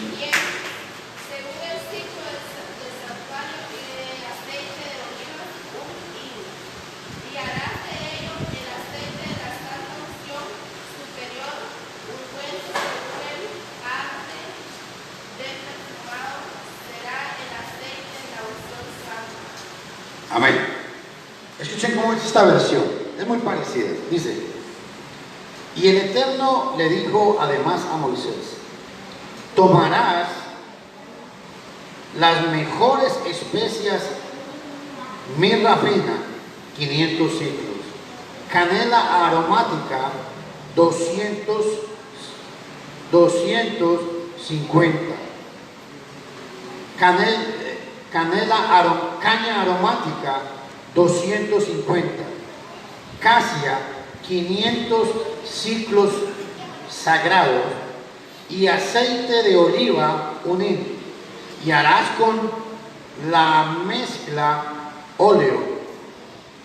Bien, según el ciclo del santuario pide aceite de oliva, un hilo, y harás de ello el aceite de la santa unción superior, ungüento según el arte del perfumado, será el aceite de la unción santa. Amén. Escuchen cómo es esta versión, es muy parecida. Dice: y el Eterno le dijo además a Moisés: tomarás las mejores especias, mirra fina, 500 ciclos, canela aromática, 250, caña aromática, 250, casia, 500 ciclos sagrados, y aceite de oliva unido, y harás con la mezcla óleo,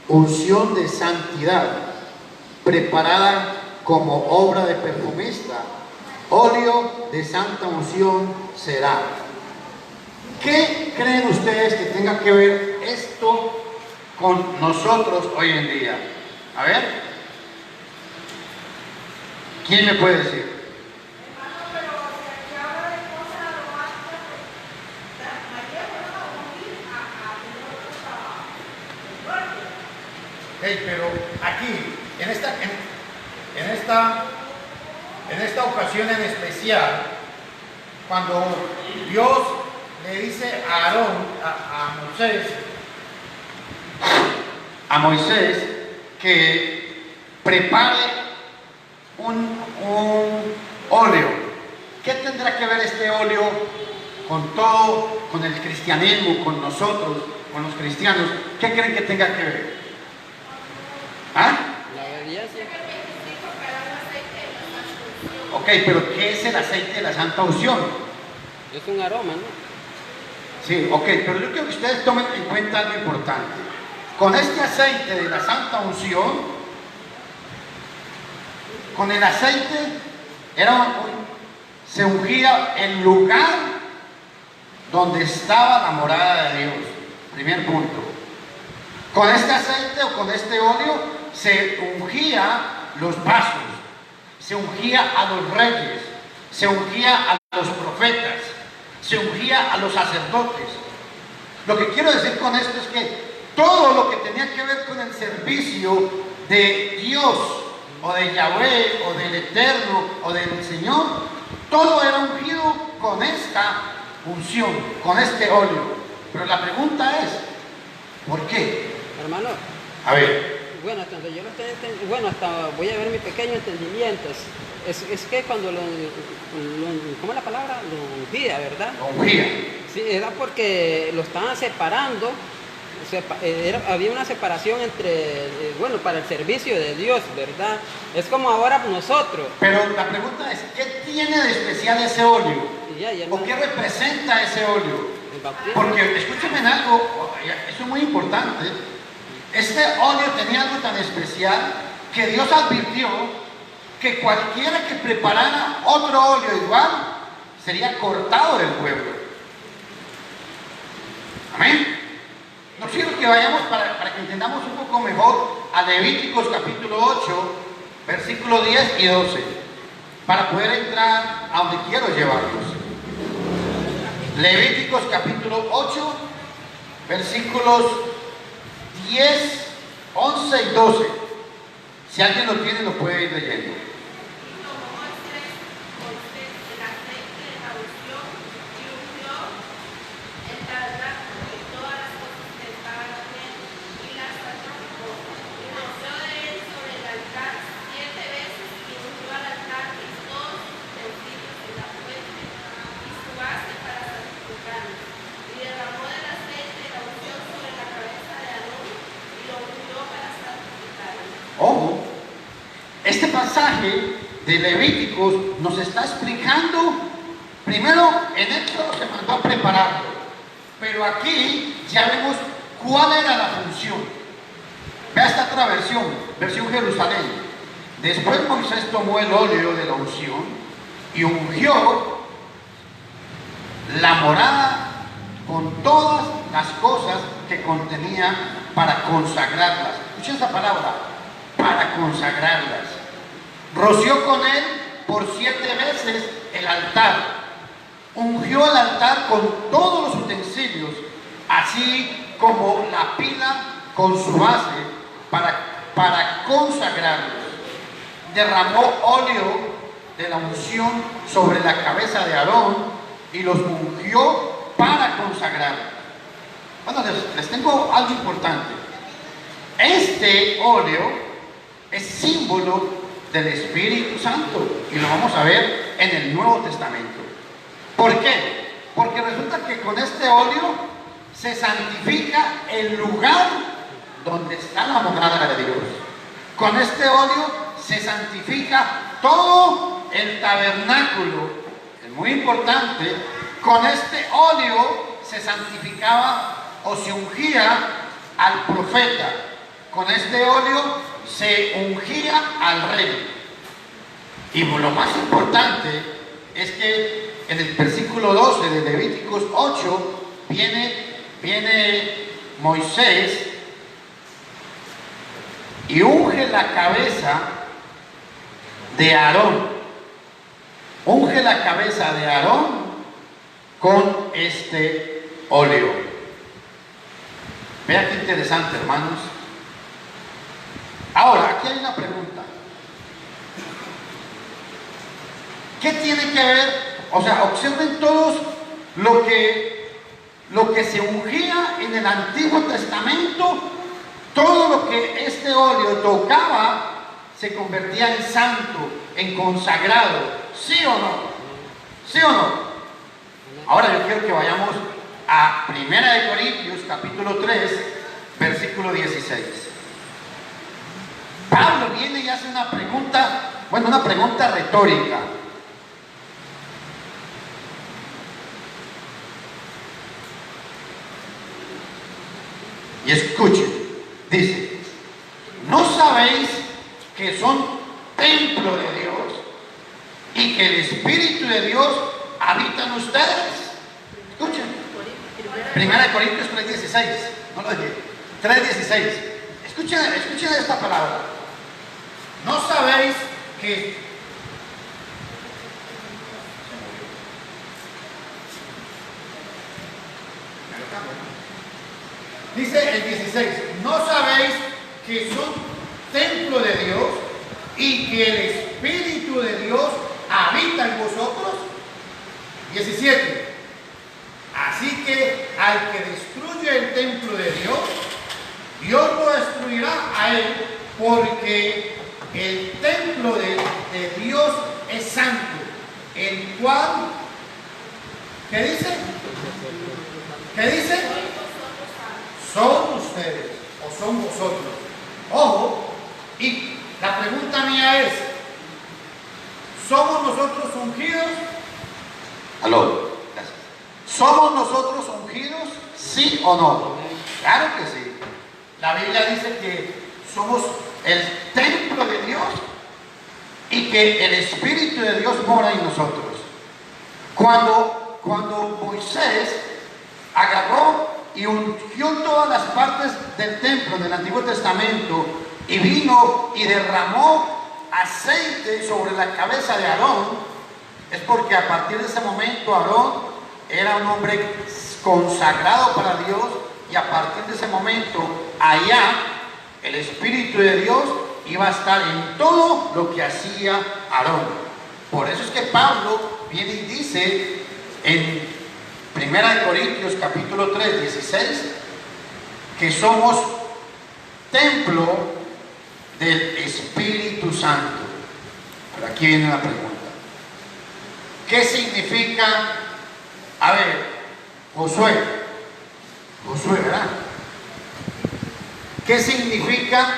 unción de santidad, preparada como obra de perfumista, óleo de santa unción será. ¿Qué creen ustedes que tenga que ver esto con nosotros hoy en día? A ver, ¿quién me puede decir? Hey, pero aquí, en esta ocasión en especial, cuando Dios le dice a Aarón, a Moisés, que prepare un óleo. ¿Qué tendrá que ver este óleo con todo, con el cristianismo, con nosotros, con los cristianos? ¿Qué creen que tenga que ver? ¿Ah? La obediencia. Ok, pero ¿qué es el aceite de la santa unción? Es un aroma, ¿no? Sí, ok, pero yo quiero que ustedes tomen en cuenta algo importante. Con este aceite de la santa unción, con el aceite se ungía el lugar donde estaba la morada de Dios. Primer punto. Con este aceite o con este óleo se ungía los vasos, se ungía a los reyes, se ungía a los profetas, se ungía a los sacerdotes. Lo que quiero decir con esto es que todo lo que tenía que ver con el servicio de Dios o de Yahweh o del Eterno o del Señor, todo era ungido con esta unción, con este óleo. Pero la pregunta es, ¿por qué? Hermano. A ver. Bueno, hasta donde yo lo estoy entendiendo, hasta voy a ver mi pequeño entendimiento. Es que cuando ¿cómo es la palabra? Lo ungía, ¿verdad? Lo ungía. Sí, era porque lo estaban separando. Había una separación entre, para el servicio de Dios, ¿verdad? Es como ahora nosotros. Pero la pregunta es, ¿qué tiene de especial ese óleo? ¿O qué representa ese óleo? Porque escúchenme en algo, eso es muy importante. Este óleo tenía algo tan especial que Dios advirtió que cualquiera que preparara otro óleo igual sería cortado del pueblo. Amén. No quiero que vayamos para que entendamos un poco mejor a Levíticos capítulo 8, versículos 10 y 12, para poder entrar a donde quiero llevarlos. Levíticos capítulo 8, versículos 10, 11 y 12. Si alguien lo tiene, lo puede ir leyendo. Ojo, este pasaje de Levíticos nos está explicando, primero en Éxodo se mandó a prepararlo, pero aquí ya vemos cuál era la función. Vea esta otra versión Jerusalén. Después Moisés tomó el óleo de la unción y ungió la morada con todas las cosas que contenía para consagrarlas. Escuchen esa palabra, para consagrarlas. Roció con él por 7 veces el altar. Ungió el altar con todos los utensilios, así como la pila con su base para consagrarlos. Derramó óleo de la unción sobre la cabeza de Aarón y los ungió para consagrarlos. Bueno, les tengo algo importante. Este óleo es símbolo del Espíritu Santo y lo vamos a ver en el Nuevo Testamento. ¿Por qué? Porque resulta que con este óleo se santifica el lugar donde está la morada de Dios. Con este óleo se santifica todo el tabernáculo. Es muy importante. Con este óleo se santificaba o se ungía al profeta. Con este óleo se ungía al rey. Y lo más importante es que en el versículo 12 de Levíticos 8 viene Moisés y unge la cabeza de Aarón. Unge la cabeza de Aarón con este óleo. Vean qué interesante, hermanos. Ahora, aquí hay una pregunta. ¿Qué tiene que ver? O sea, observen todos lo que se ungía en el Antiguo Testamento. Todo lo que este óleo tocaba se convertía en santo, en consagrado. ¿Sí o no? ¿Sí o no? Ahora yo quiero que vayamos a 1 Corintios capítulo 3, versículo 16. Pablo viene y hace una pregunta, una pregunta retórica. Y escuchen, dice: ¿no sabéis que son templo de Dios y que el Espíritu de Dios habita en ustedes? Escuchen, 1 Corintios 3:16, no lo dije, 3:16. Escuchen esta palabra. ¿No sabéis que dice el 16, ¿no sabéis que son templo de Dios y que el Espíritu de Dios habita en vosotros? 17, así que al que destruye el templo de Dios, Dios lo destruirá a él, porque el templo de Dios es santo, el cual, ¿qué dice? ¿Qué dice? Son ustedes o son vosotros. Ojo, y la pregunta mía es: ¿somos nosotros ungidos? Aló, gracias. ¿Somos nosotros ungidos? ¿Sí o no? Claro que sí. La Biblia dice que somos el templo de Dios y que el Espíritu de Dios mora en nosotros. Cuando Moisés agarró y ungió todas las partes del templo del Antiguo Testamento y vino y derramó aceite sobre la cabeza de Aarón, es porque a partir de ese momento Aarón era un hombre consagrado para Dios, y a partir de ese momento allá el Espíritu de Dios iba a estar en todo lo que hacía Aarón. Por eso es que Pablo viene y dice en 1 Corintios capítulo 3, 16, que somos templo del Espíritu Santo. Pero aquí viene la pregunta: ¿qué significa? A ver, Josué, ¿verdad? ¿Qué significa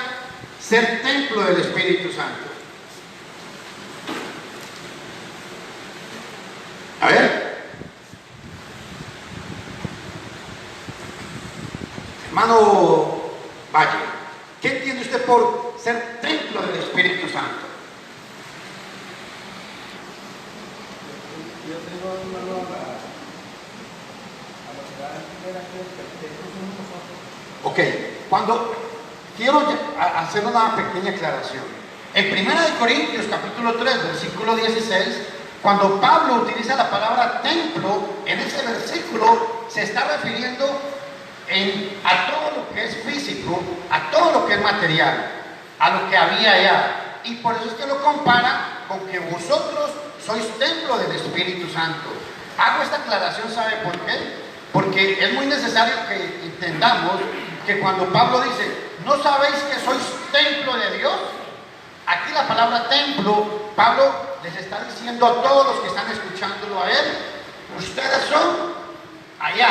ser templo del Espíritu Santo? A ver, hermano Valle, ¿qué entiende usted por ser templo del Espíritu Santo? Yo tengo una nueva Ok, cuando quiero hacer una pequeña aclaración. En 1 Corintios capítulo 3, versículo 16, cuando Pablo utiliza la palabra templo, en ese versículo se está refiriendo a todo lo que es físico, a todo lo que es material, a lo que había allá. Y por eso es que lo compara con que vosotros sois templo del Espíritu Santo. Hago esta aclaración, ¿sabe por qué? Porque es muy necesario que entendamos que cuando Pablo dice, ¿no sabéis que sois templo de Dios? Aquí la palabra templo, Pablo les está diciendo a todos los que están escuchándolo a él, ustedes son allá.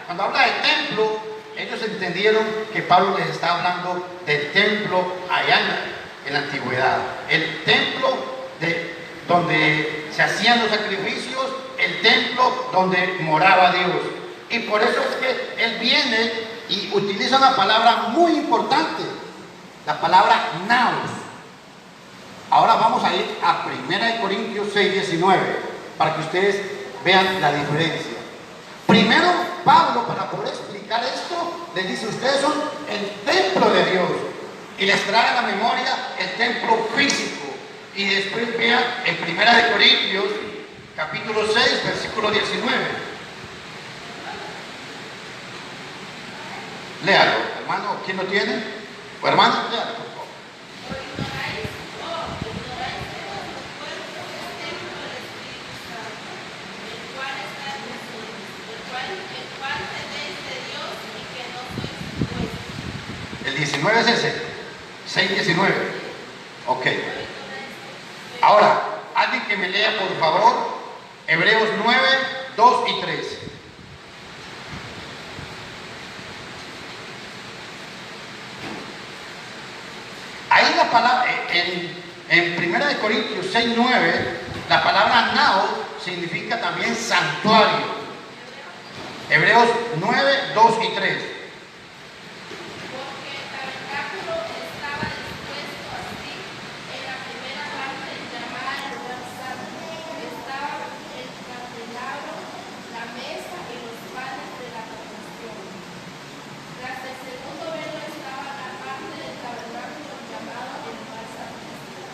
Cuando habla de templo, ellos entendieron que Pablo les está hablando del templo allá en la antigüedad. El templo donde se hacían los sacrificios, el templo donde moraba Dios. Y por eso es que él viene y utiliza una palabra muy importante, la palabra naos. Ahora vamos a ir a 1 Corintios 6, 19, para que ustedes vean la diferencia. Primero, Pablo, para poder explicar esto, les dice, ustedes son el templo de Dios. Y les trae a la memoria el templo físico. Y después vean en 1 Corintios, capítulo 6, versículo 19. Léalo, hermano, ¿quién lo tiene? O hermano, léalo, por favor. El 19 es ese, 6:19. Ok. Ahora, alguien que me lea, por favor, Hebreos 9, 2 y 3. Ahí la palabra, en 1 Corintios 6, 9, la palabra nao significa también santuario. Hebreos 9, 2 y 3.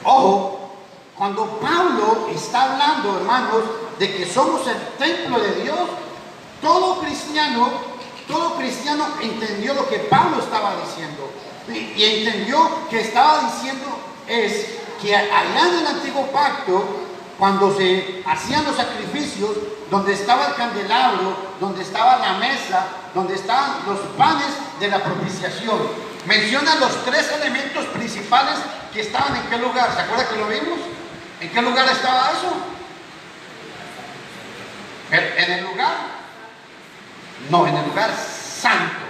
Ojo, cuando Pablo está hablando, hermanos, de que somos el templo de Dios, todo cristiano entendió lo que Pablo estaba diciendo. Y entendió que estaba diciendo es que allá en el antiguo pacto, cuando se hacían los sacrificios, donde estaba el candelabro, donde estaba la mesa, donde estaban los panes de la propiciación, menciona los tres elementos principales que estaban en qué lugar. ¿Se acuerda que lo vimos? ¿En qué lugar estaba eso? ¿En el lugar? No, en el lugar santo.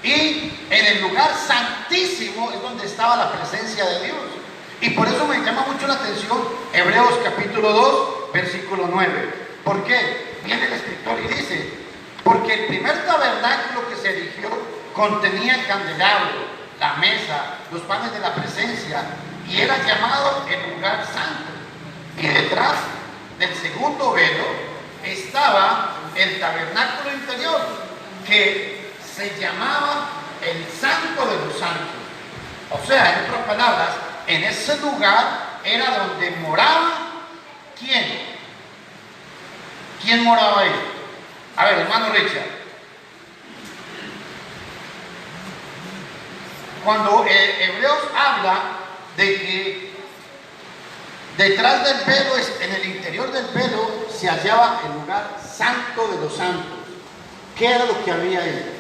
Y en el lugar santísimo es donde estaba la presencia de Dios. Y por eso me llama mucho la atención Hebreos capítulo 2, versículo 9. ¿Por qué? Viene el escritor y dice, porque el primer tabernáculo que se erigió contenía el candelabro, la mesa, los panes de la presencia, y era llamado el lugar santo. Y detrás del segundo velo estaba el tabernáculo interior, que se llamaba el santo de los santos. O sea, en otras palabras, en ese lugar era donde moraba ¿quién? ¿Quién moraba ahí? A ver, hermano Richard. Cuando Hebreos habla de que detrás del velo, en el interior del velo, se hallaba el lugar santo de los santos. ¿Qué era lo que había ahí?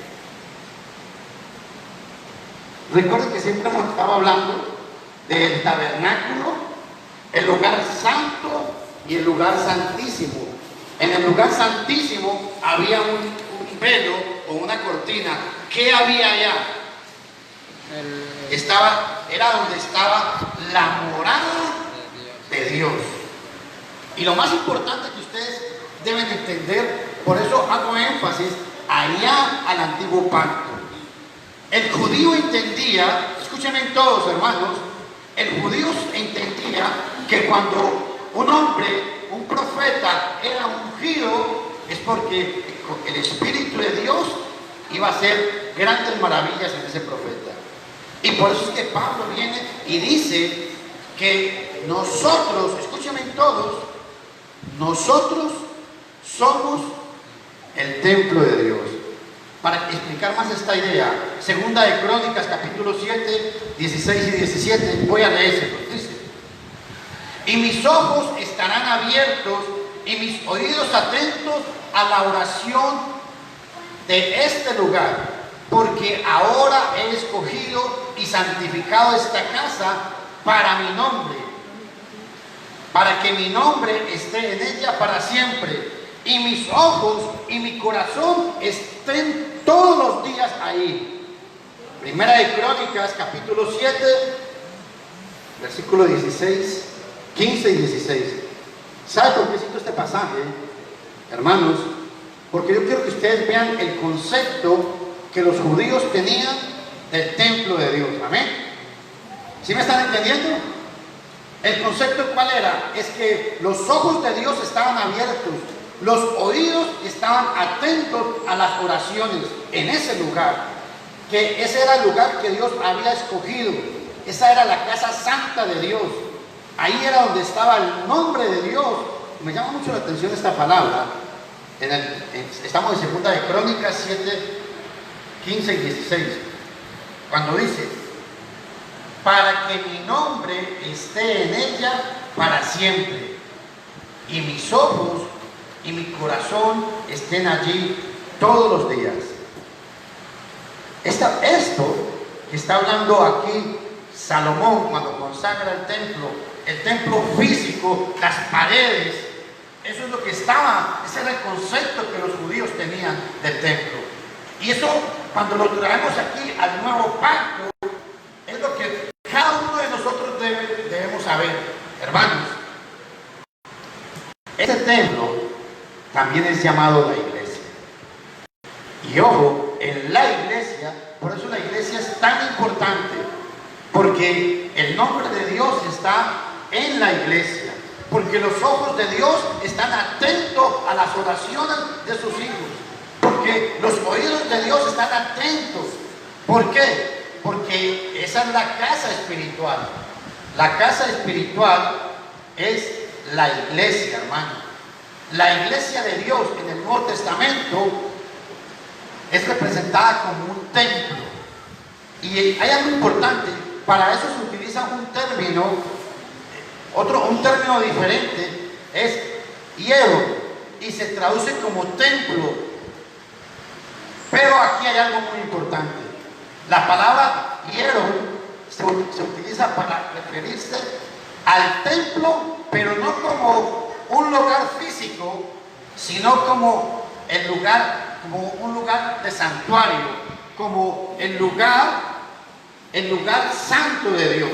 Recuerden que siempre hemos estado hablando del tabernáculo, el lugar santo y el lugar santísimo. En el lugar santísimo había un velo o una cortina. ¿Qué había allá? Era donde estaba la morada de Dios. Y lo más importante que ustedes deben entender, por eso hago énfasis allá al antiguo pacto. El judío entendía, escúchenme todos hermanos, el judío entendía que cuando un hombre, un profeta, era ungido, es porque el Espíritu de Dios iba a hacer grandes maravillas en ese profeta. Y por eso es que Pablo viene y dice que nosotros, escúchame todos, nosotros somos el templo de Dios. Para explicar más esta idea, Segunda de Crónicas, capítulo 7, 16 y 17, voy a leerlo, dice: y mis ojos estarán abiertos y mis oídos atentos a la oración de este lugar, porque ahora he escogido y santificado esta casa para mi nombre, para que mi nombre esté en ella para siempre, y mis ojos y mi corazón estén todos los días ahí. Primera de Crónicas, capítulo 7, versículo 16, 15 y 16. ¿Sabe por qué cito este pasaje, hermanos? Porque yo quiero que ustedes vean el concepto que los judíos tenían del templo de Dios. ¿Amén? ¿Sí me están entendiendo? El concepto ¿cuál era? Es que los ojos de Dios estaban abiertos, los oídos estaban atentos a las oraciones en ese lugar, que ese era el lugar que Dios había escogido. Esa era la casa santa de Dios. Ahí era donde estaba el nombre de Dios. Me llama mucho la atención esta palabra. Estamos en Segunda de Crónicas 7, 15 y 16, cuando dice: para que mi nombre esté en ella para siempre, y mis ojos y mi corazón estén allí todos los días. Esto que está hablando aquí Salomón cuando consagra el templo físico, las paredes, eso es lo que estaba, ese era el concepto que los judíos tenían del templo. Y eso, cuando lo traemos aquí al nuevo pacto, es lo que cada uno de nosotros debemos saber, hermanos. Este templo también es llamado la iglesia. Y ojo, en la iglesia, por eso la iglesia es tan importante, porque el nombre de Dios está en la iglesia, porque los ojos de Dios están atentos a las oraciones de sus hijos, porque los oídos de Dios están atentos. ¿Por qué? Porque esa es la casa espiritual. La casa espiritual es la iglesia, hermano. La iglesia de Dios en el Nuevo Testamento es representada como un templo. Y hay algo importante, para eso se utiliza un término diferente, es hiero, y se traduce como templo. Pero aquí hay algo muy importante. La palabra hiero se utiliza para referirse al templo, pero no como un lugar físico, sino como un lugar de santuario, como el lugar santo de Dios.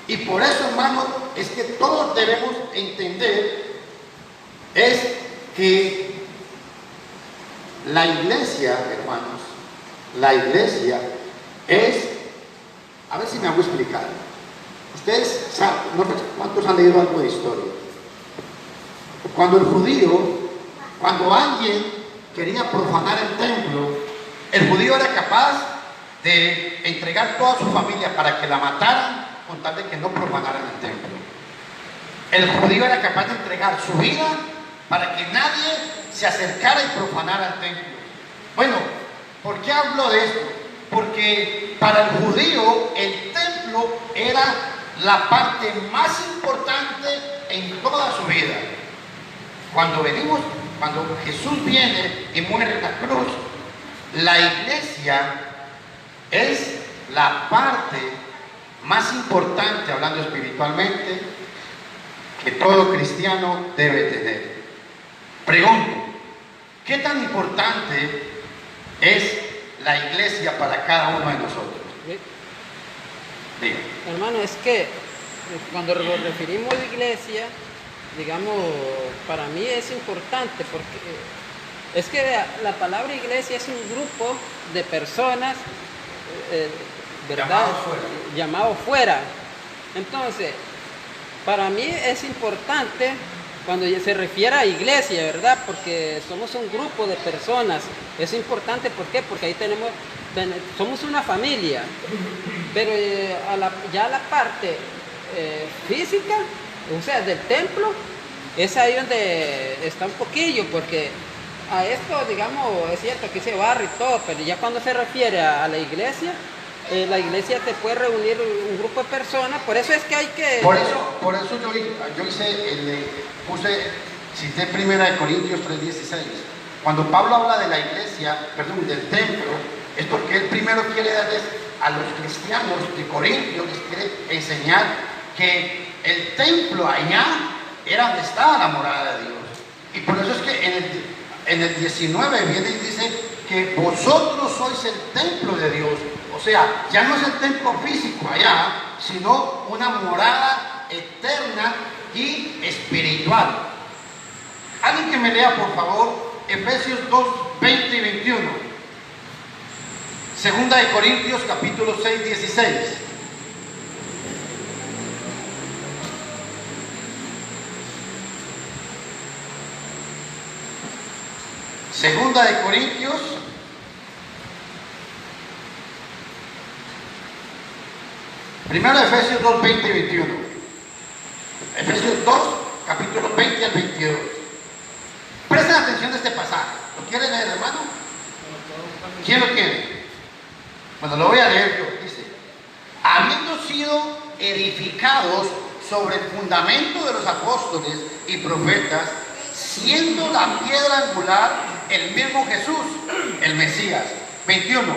Y por eso, hermanos, es que todos debemos entender es que la iglesia, hermanos, la iglesia es, a ver si me hago explicar. Ustedes saben, no sé cuántos han leído algo de historia. Cuando alguien quería profanar el templo, el judío era capaz de entregar toda su familia para que la mataran con tal de que no profanaran el templo. El judío era capaz de entregar su vida para que nadie se acercara y profanara el templo. Bueno, ¿por qué hablo de esto? Porque para el judío el templo era la parte más importante en toda su vida. Cuando Jesús viene y muere en la cruz, la iglesia es la parte más importante, hablando espiritualmente, que todo cristiano debe tener. Pregunto, ¿qué tan importante es la iglesia para cada uno de nosotros? Diga. Hermano, es que cuando nos referimos a iglesia, digamos, para mí es importante porque es que la palabra iglesia es un grupo de personas, ¿verdad? Llamado fuera. Entonces, para mí es importante cuando se refiere a iglesia, ¿verdad? Porque somos un grupo de personas. Es importante, ¿por qué? Porque ahí somos una familia. Pero ya la parte física, o sea, del templo, es ahí donde está un poquillo, porque a esto, digamos, es cierto que se barre y todo, pero ya cuando se refiere a la iglesia te puede reunir un grupo de personas, por eso es que hay que... Por eso cité 1 Corintios 3:16. Cuando Pablo habla de la iglesia, del templo, es porque él primero quiere darles a los cristianos de Corintios, les quiere enseñar que el templo allá era donde estaba la morada de Dios. Y por eso es que en el 19 viene y dice que vosotros sois el templo de Dios. O sea, ya no es el templo físico allá, sino una morada eterna y espiritual. Alguien que me lea, por favor, Efesios 2:20 y 21. Segunda de Corintios, capítulo 6:16. Segunda de Corintios, primero Efesios 2:20 y 21. Efesios 2, capítulo 20 al 22. Presten atención a este pasaje. ¿Lo quieren leer, hermano? ¿Quién lo quiere? Bueno, lo voy a leer yo. Dice: habiendo sido edificados sobre el fundamento de los apóstoles y profetas, siendo la piedra angular el mismo Jesús, el Mesías. 21.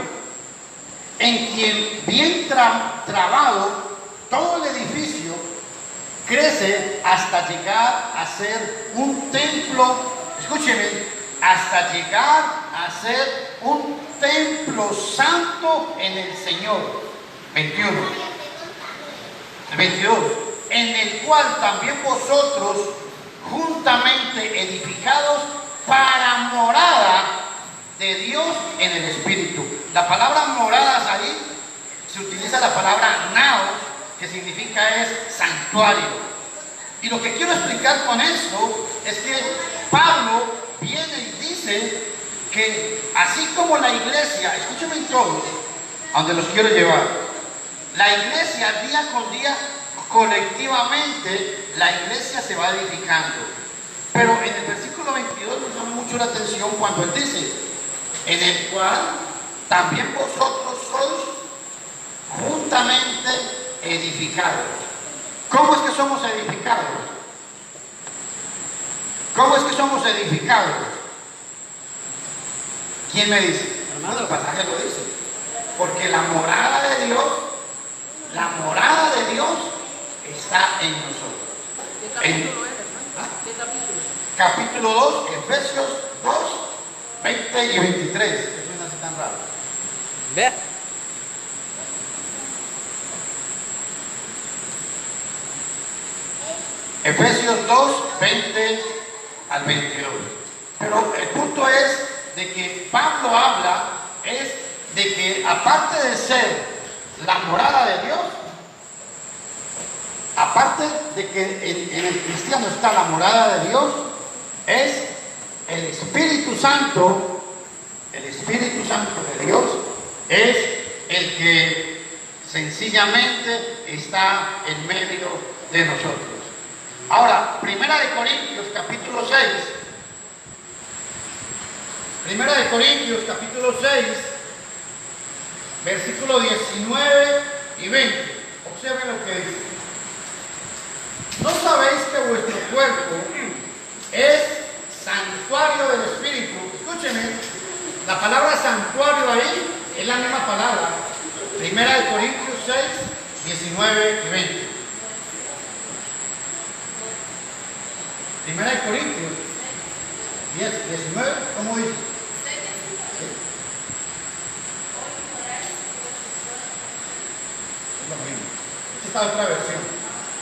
En quien bien trabado todo el edificio crece hasta llegar a ser un templo, escúcheme, hasta llegar a ser un templo santo en el Señor. 21. 22. En el cual también vosotros, juntamente edificados para morada de Dios en el Espíritu. La palabra moradas ahí se utiliza la palabra naos, que significa es santuario. Y lo que quiero explicar con esto es que Pablo viene y dice que así como la iglesia, escúchenme todos, a donde los quiero llevar, la iglesia día con día, colectivamente, la iglesia se va edificando. Pero en el versículo 22 nos llama mucho la atención cuando él dice: en el cual también vosotros sois juntamente edificados. ¿Cómo es que somos edificados? ¿Cómo es que somos edificados? ¿Quién me dice? Hermano, el pasaje lo dice. Porque la morada de Dios está en nosotros. ¿Qué capítulo es, hermano? ¿Qué capítulo? Capítulo 2, Efesios 2, 20 y 23. Eso no es tan raro. Ve. Efesios 2, 20 al 22. Pero el punto es de que Pablo habla es de que aparte de ser la morada de Dios, aparte de que en el cristiano está la morada de Dios, es el Espíritu Santo. El Espíritu Santo de Dios es el que sencillamente está en medio de nosotros. Ahora, Primera de Corintios capítulo 6. Primera de Corintios capítulo 6, versículo 19 y 20. Observen lo que dice. ¿No sabéis que vuestro cuerpo es santuario del Espíritu? Escúchenme, la palabra santuario ahí es la misma palabra. Primera de Corintios 6, 19 y 20. Primera de Corintios 10, 19, ¿cómo dice? Sí. Es lo mismo. Esta es otra versión.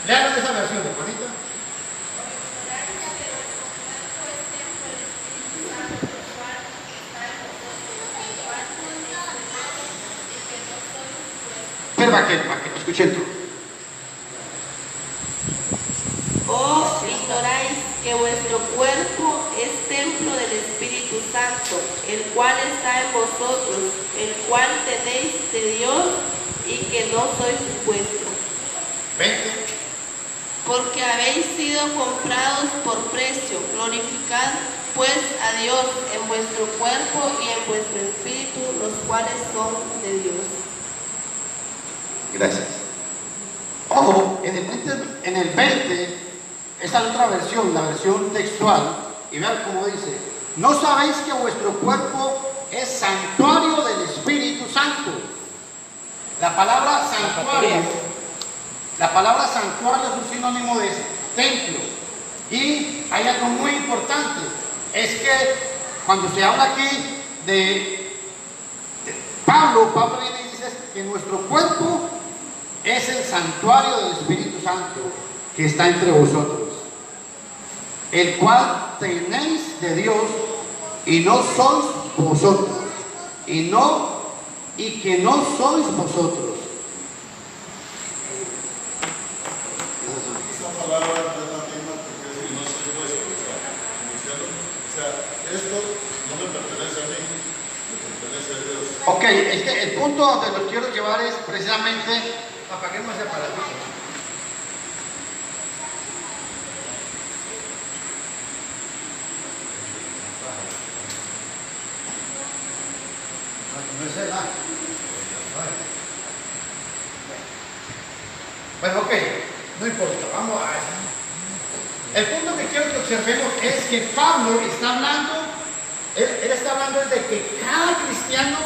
Lean esa versión, hermanita. Pero para que escuchen tú. Os ignoráis que que vuestro cuerpo es templo del Espíritu Santo, el cual está en vosotros, el cual tenéis de Dios y que no sois vuestro. 20. Porque habéis sido comprados por precio. Glorificad pues a Dios en vuestro cuerpo y en vuestro espíritu, los cuales son de Dios. Gracias. Ojo, en el 20, esta es otra versión, la versión textual, y vean cómo dice: ¿no sabéis que vuestro cuerpo es santuario del Espíritu Santo? La palabra santuario es un sinónimo de templo. Y hay algo muy importante, es que cuando se habla aquí de Pablo viene y dice que nuestro cuerpo es el santuario del Espíritu Santo que está entre vosotros, el cual tenéis de Dios y no sois vosotros, y que no sois vosotros. Esa palabra no es la misma porque si no soy vuestro, o sea, esto no me pertenece a mí, me pertenece a Dios. Ok, es que el punto donde los quiero llevar es precisamente, apaguemos ese aparatito. Bueno, ok, no importa, vamos a eso. El punto que quiero que observemos es que Pablo está hablando, él está hablando de que cada cristiano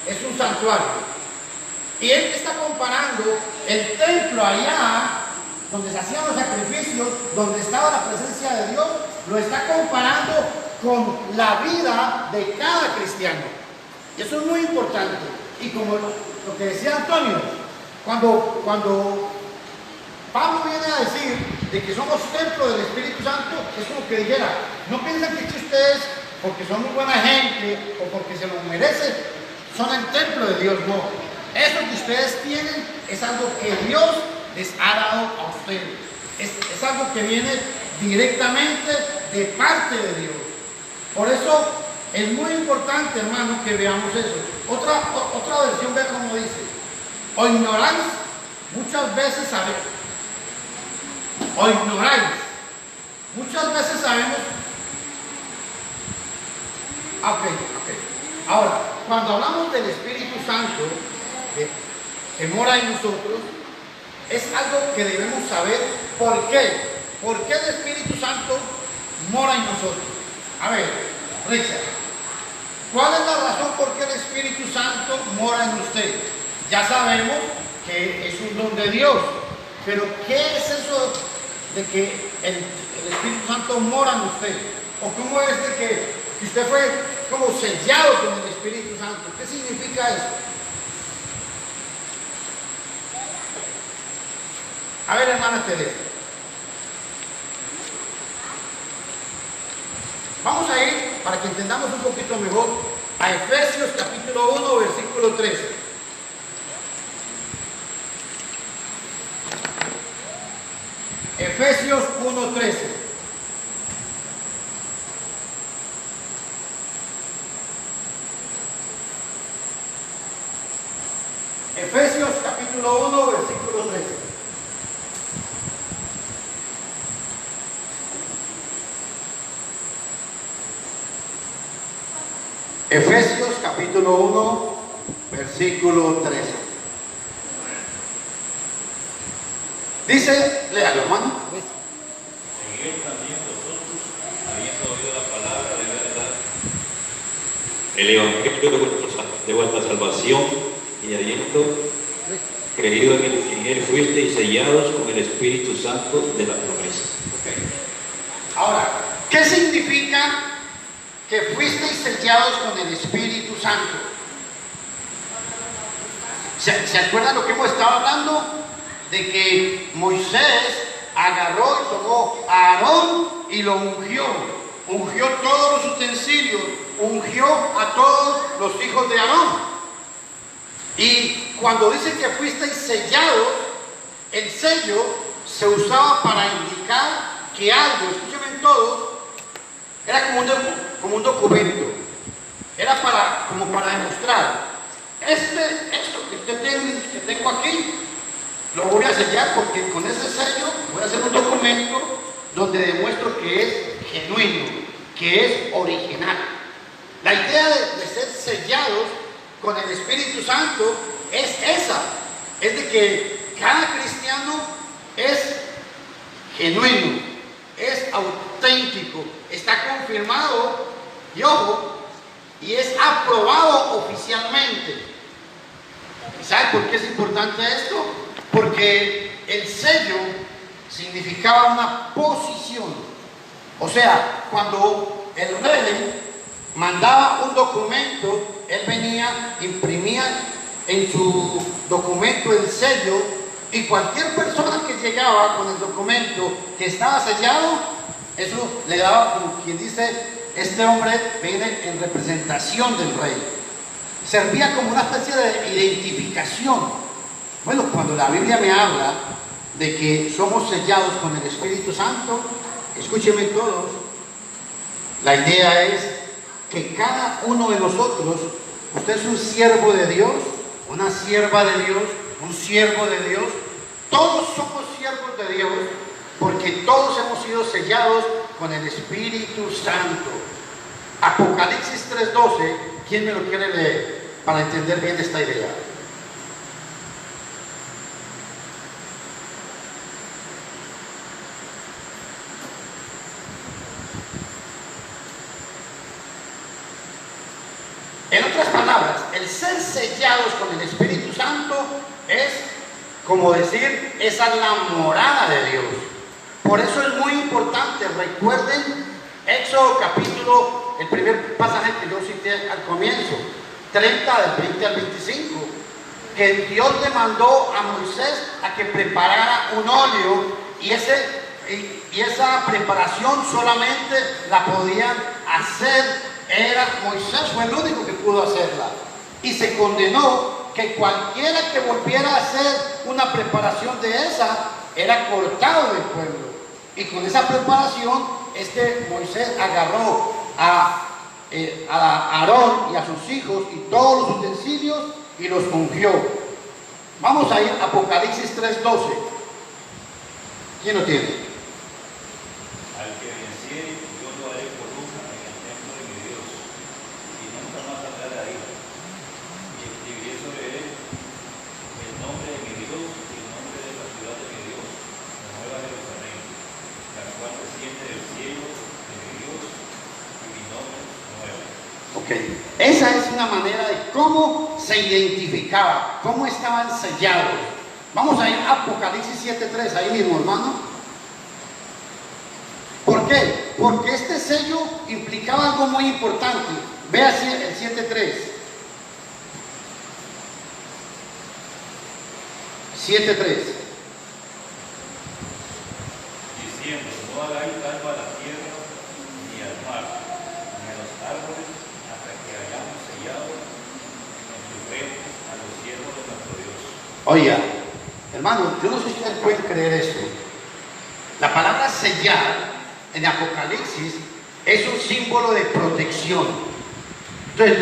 es un santuario. Y él está comparando el templo allá, donde se hacían los sacrificios, donde estaba la presencia de Dios, lo está comparando con la vida de cada cristiano. Y eso es muy importante. Y como lo que decía Antonio, cuando Pablo viene a decir de que somos templo del Espíritu Santo, es como que dijera: no piensen que ustedes, porque son muy buena gente o porque se lo merecen, son el templo de Dios. No, eso que ustedes tienen es algo que Dios les ha dado a ustedes. Es algo que viene directamente de parte de Dios. Por eso es muy importante, hermano, que veamos eso. Otra versión, ve cómo dice: o ignoráis, muchas veces sabemos, o ignoráis, muchas veces sabemos. Ok. Ahora, cuando hablamos del Espíritu Santo que mora en nosotros, es algo que debemos saber. ¿Por qué? ¿Por qué el Espíritu Santo mora en nosotros? A ver, Richard, ¿cuál es la razón por qué el Espíritu Santo mora en usted? Ya sabemos que es un don de Dios, pero ¿qué es eso de que el Espíritu Santo mora en usted? ¿O cómo es de que usted fue como sellado con el Espíritu Santo? ¿Qué significa eso? A ver, hermana Teresa, vamos a ir, para que entendamos un poquito mejor, a Efesios capítulo 1, versículo 13. Efesios 1:13. Efesios capítulo 1, versículo 13. Efesios capítulo 1, versículo 13. Dice, léalo, hermano. En él también vosotros, habiendo oído la palabra de verdad, el evangelio de vuestra salvación, y habiendo creído en él fuisteis sellados con el Espíritu Santo de la promesa. Okay. Ahora, ¿qué significa que fuisteis sellados con el Espíritu Santo? ¿Se acuerdan lo que hemos estado hablando? De que Moisés agarró y tomó a Aarón y lo ungió todos los utensilios, ungió a todos los hijos de Aarón. Y cuando dice que fuisteis sellados, el sello se usaba para indicar que algo, escúchame todos, era como un documento. Era como para demostrar, esto que tengo aquí, lo voy a sellar porque con ese sello voy a hacer un documento donde demuestro que es genuino, que es original. La idea de ser sellados con el Espíritu Santo es esa, es de que cada cristiano es genuino, es auténtico, está confirmado y ojo, y es aprobado oficialmente. ¿Y sabe por qué es importante esto? Porque el sello significaba una posición. O sea, cuando el rey mandaba un documento, él venía, imprimía en su documento el sello, y cualquier persona que llegaba con el documento que estaba sellado, eso le daba, como quien dice, este hombre viene en representación del rey. Servía como una especie de identificación. Bueno, cuando la Biblia me habla de que somos sellados con el Espíritu Santo, escúchenme todos, la idea es que cada uno de nosotros, usted es un siervo de Dios, una sierva de Dios, un siervo de Dios, todos somos siervos de Dios, porque todos hemos sido sellados con el Espíritu Santo. Apocalipsis 3:12, ¿quién me lo quiere leer para entender bien esta idea? En otras palabras, el ser sellados con el Espíritu Santo es como decir, esa es la morada de Dios. Por eso es muy importante, recuerden Éxodo capítulo, el primer pasaje que yo cité al comienzo, 30 del 20 al 25, que Dios le mandó a Moisés a que preparara un óleo, y esa preparación solamente la podían hacer, Moisés fue el único que pudo hacerla, y se condenó que cualquiera que volviera a hacer una preparación de esa era cortado del pueblo. Y con esa preparación Moisés agarró a Aarón y a sus hijos y todos los utensilios y los ungió. Vamos a ir a Apocalipsis 3:12. ¿Quién lo tiene? Al que venciere, yo lo haré columna en el templo de mi Dios, y nunca más habrá de ahí. Y escribiré sobre él el nombre de mi Dios y el nombre de la ciudad de mi Dios, la nueva Jerusalén, la cual desciende del cielo de mi Dios, y mi nombre nuevo. Ok, esa es una manera de cómo se identificaba, cómo estaban sellados. Vamos a ir a Apocalipsis 7:3, ahí mismo, hermano. ¿Por qué? Porque este sello implicaba algo muy importante. Vea el 7:3. 7:3. Diciendo, no hagáis daño a la tierra, ni al mar, ni a los árboles, hasta que hayamos sellado en sus frentes a los siervos de nuestro Dios. Oiga, hermano, yo no sé si ustedes pueden creer esto. La palabra sellar en Apocalipsis es un símbolo de protección. Entonces,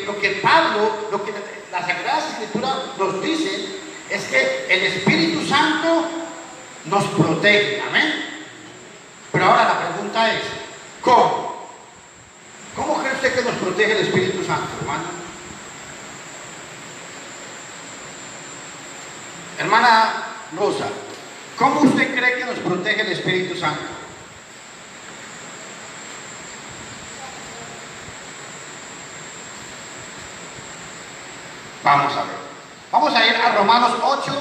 lo que Pablo, lo que las Sagradas Escrituras nos dicen es que el Espíritu Santo nos protege. Amén. Pero ahora la pregunta es, ¿cómo? ¿Cómo cree usted que nos protege el Espíritu Santo, hermano? Hermana Rosa, ¿cómo usted cree que nos protege el Espíritu Santo? Vamos a ver. Vamos a ir a Romanos 8,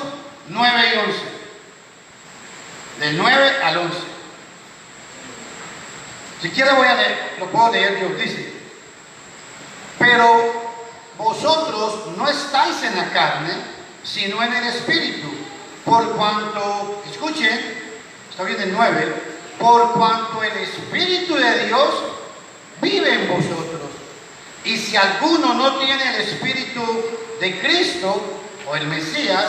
9 y 11. Del 9 al 11. Si quiere voy a leer, lo puedo leer, Dios dice. Pero vosotros no estáis en la carne, sino en el Espíritu. Por cuanto, escuchen, está bien el 9, por cuanto el Espíritu de Dios vive en vosotros. Y si alguno no tiene el Espíritu de Cristo o el Mesías,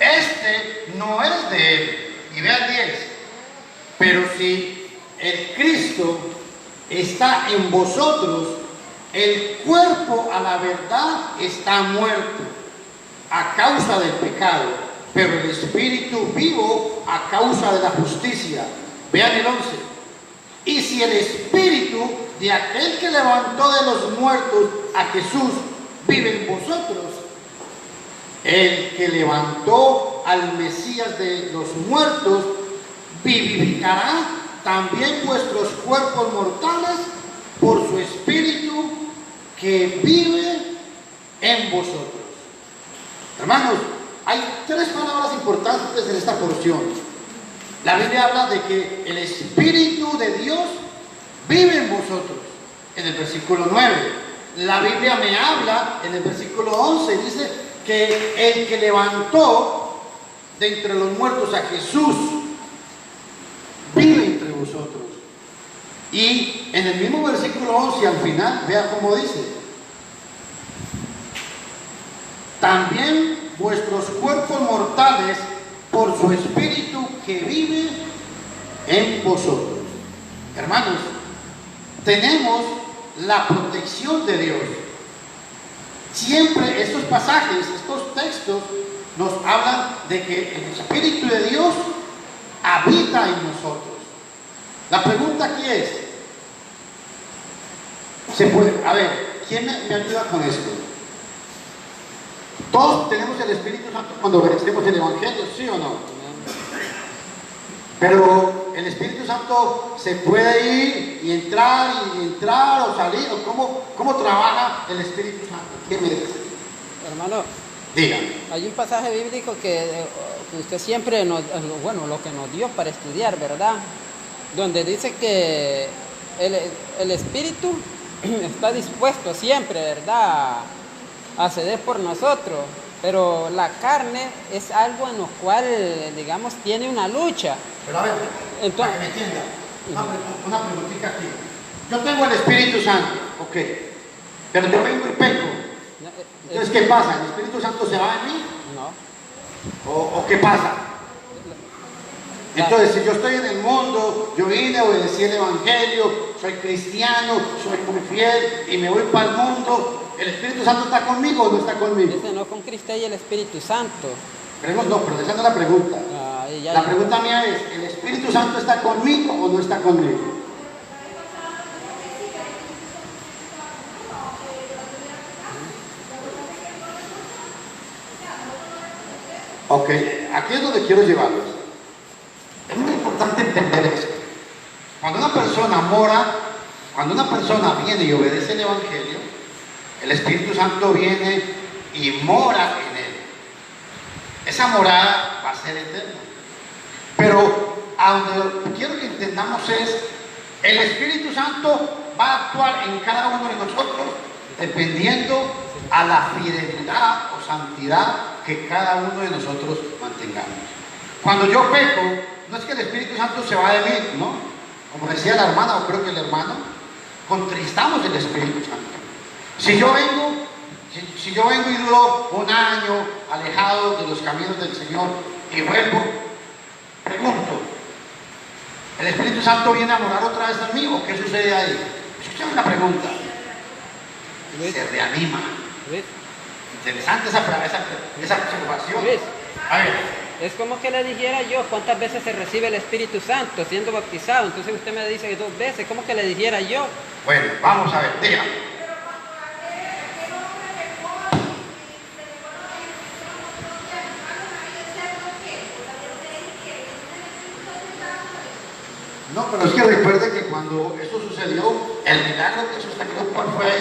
este no es de él. Y vean 10. Pero si el Cristo está en vosotros, el cuerpo a la verdad está muerto a causa del pecado, pero el espíritu vivo a causa de la justicia. Vean el 11. Y si el espíritu de aquel que levantó de los muertos a Jesús vive en vosotros, el que levantó al Mesías de los muertos vivificará también vuestros cuerpos mortales por su espíritu que vive en vosotros. Hermanos, hay tres palabras importantes en esta porción. La Biblia habla de que el Espíritu de Dios vive en vosotros, en el versículo 9. La Biblia me habla, en el versículo 11, dice que el que levantó de entre los muertos a Jesús vive entre vosotros. Y en el mismo versículo 11, al final, vea cómo dice: también vuestros cuerpos mortales por su espíritu que vive en vosotros. Hermanos, tenemos la protección de Dios. Siempre estos pasajes, estos textos nos hablan de que el Espíritu de Dios habita en nosotros. La pregunta aquí es, a ver, ¿quién me ayuda con esto? Todos tenemos el Espíritu Santo cuando obedecemos el Evangelio, ¿sí o no? Pero el Espíritu Santo se puede ir y entrar o salir, o cómo trabaja el Espíritu Santo. ¿Qué me dice? Hermano, dígame. hay un pasaje bíblico que usted siempre lo que nos dio para estudiar, ¿verdad? Donde dice que el Espíritu está dispuesto siempre, ¿verdad?, a ceder por nosotros, pero la carne es algo en lo cual, digamos, tiene una lucha. Pero a ver, entonces, para que me entienda, una preguntita aquí. Yo tengo el Espíritu Santo, ok, pero yo vengo y peco. Entonces, ¿qué pasa? ¿El Espíritu Santo se va en mí? No. ¿O qué pasa? Entonces, si yo estoy en el mundo, yo vine a obedecer el Evangelio, soy cristiano, soy muy fiel y me voy para el mundo, ¿el Espíritu Santo está conmigo o no está conmigo? Dice, no con Cristo y el Espíritu Santo. No, pero esa no es la pregunta. La pregunta mía es, ¿el Espíritu Santo está conmigo o no está conmigo? Ok, aquí es donde quiero llevarlos. Es muy importante entender esto. Cuando una persona viene y obedece el Evangelio, el Espíritu Santo viene y mora en él. Esa morada va a ser eterna. Pero a donde quiero que entendamos es, el Espíritu Santo va a actuar en cada uno de nosotros dependiendo a la fidelidad o santidad que cada uno de nosotros mantengamos. Cuando yo peco, no es que el Espíritu Santo se va de mí, ¿no? Como decía la hermana, o creo que el hermano, contristamos el Espíritu Santo. Si yo vengo y duro un año alejado de los caminos del Señor y vuelvo, pregunto, ¿el Espíritu Santo viene a morar otra vez en mí o qué sucede ahí? Escúchame una pregunta. Se reanima. Interesante esa observación. A ver. Es como que le dijera yo cuántas veces se recibe el Espíritu Santo siendo bautizado. Entonces usted me dice que 2 veces. ¿Cómo que le dijera yo? Bueno, vamos a ver, dígame. No, pero es que recuerde que cuando esto sucedió, el milagro que sucedió, ¿cuál fue?